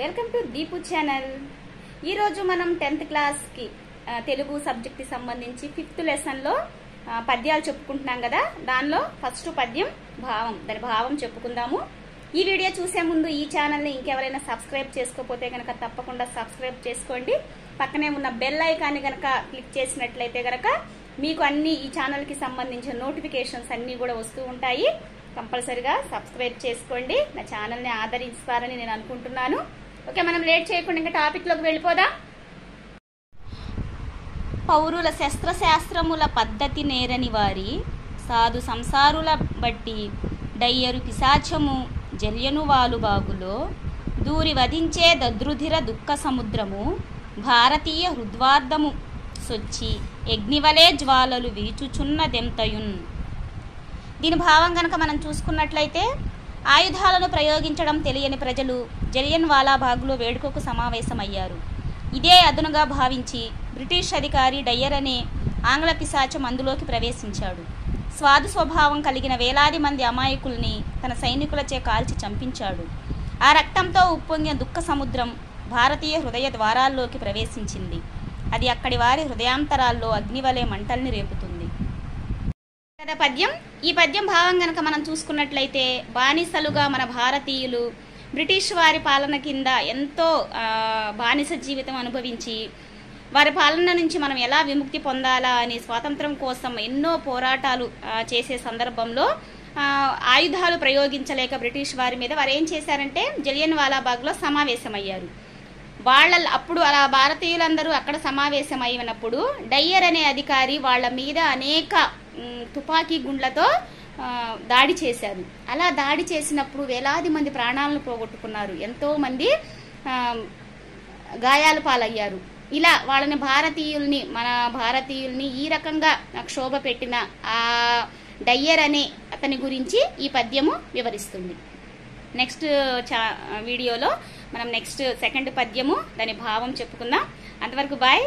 Welcome to Deepu channel. ఈరోజు మనం 10th క్లాస్కి తెలుగు సబ్జెక్ట్కి సంబంధించి 5th లెసన్లో పద్యాలు చెప్పుకుంటున్నాం కదా. దానిలో ఫస్ట్ పద్యం భావం, దాని భావం చెప్పుకుందాము. ఈ వీడియో చూసే ముందు ఈ ఛానల్ని ఇంకెవరైనా సబ్స్క్రైబ్ చేసుకోకపోతే కనుక తప్పకుండా సబ్స్క్రైబ్ చేసుకోండి. పక్కనే ఉన్న బెల్ ఐకాన్ని కనుక క్లిక్ చేసినట్లయితే కనుక మీకు అన్ని ఈ ఛానల్కి సంబంధించిన నోటిఫికేషన్స్ అన్నీ కూడా వస్తూ ఉంటాయి. కంపల్సరిగా సబ్స్క్రైబ్ చేసుకోండి. నా ఛానల్ని ఆదరిస్తారని నేను అనుకుంటున్నాను. ఓకే, మనం లేట్ చేయకుండా ఇంకా టాపిక్లోకి వెళ్ళిపోదాం. పౌరుల శస్త్రశాస్త్రముల పద్ధతి నేరని వారి సాధు సంసారుల బట్టి డయ్యరు పిశాచము జల్యను వాలు బాగులో దూరి వధించే దద్రుధిర దుఃఖ సముద్రము భారతీయ హృద్వార్ధము సొచ్చి యగ్నివలే జ్వాలలు వీచుచున్నదెంతయున్. దీని భావం కనుక మనం చూసుకున్నట్లయితే, ఆయుధాలను ప్రయోగించడం తెలియని ప్రజలు జలియన్ వాలాబాగ్లో వేడుకకు సమావేశమయ్యారు. ఇదే అదునుగా భావించి బ్రిటిష్ అధికారి డయ్యర్ అనే ఆంగ్ల పిశాచం అందులోకి ప్రవేశించాడు. స్వాదు స్వభావం కలిగిన వేలాది మంది అమాయకుల్ని తన సైనికులచే కాల్చి చంపించాడు. ఆ రక్తంతో ఉప్పొంగిన దుఃఖ సముద్రం భారతీయ హృదయ ద్వారాల్లోకి ప్రవేశించింది. అది అక్కడి వారి హృదయాంతరాల్లో అగ్నివలే మంటల్ని రేపుతుంది. పద్యం. ఈ పద్యం భావం గనక మనం చూసుకున్నట్లయితే, బానిసలుగా మన భారతీయులు బ్రిటిష్ వారి పాలన కింద ఎంతో బానిస జీవితం అనుభవించి వారి పాలన నుంచి మనం ఎలా విముక్తి పొందాలా అని స్వాతంత్రం కోసం ఎన్నో పోరాటాలు చేసే సందర్భంలో ఆయుధాలు ప్రయోగించలేక బ్రిటిష్ వారి మీద వారు ఏం చేశారంటే జలియన్ వాలాబాగ్లో సమావేశమయ్యారు. అప్పుడు అలా భారతీయులందరూ అక్కడ సమావేశమైనప్పుడు డయ్యర్ అనే అధికారి వాళ్ళ మీద అనేక తుపాకీ గుండ్లతో దాడి చేశారు. అలా దాడి చేసినప్పుడు వేలాది మంది ప్రాణాలను పోగొట్టుకున్నారు, ఎంతో మంది గాయాల పాలయ్యారు. ఇలా వాళ్ళని మన భారతీయుల్ని ఈ రకంగా క్షోభ పెట్టిన ఆ డయ్యర్ అనే అతని గురించి ఈ పద్యము వివరిస్తుంది. నెక్స్ట్ వీడియోలో మనం నెక్స్ట్ సెకండ్ పద్యము దాని భావం చెప్పుకుందాం. అంతవరకు బాయ్.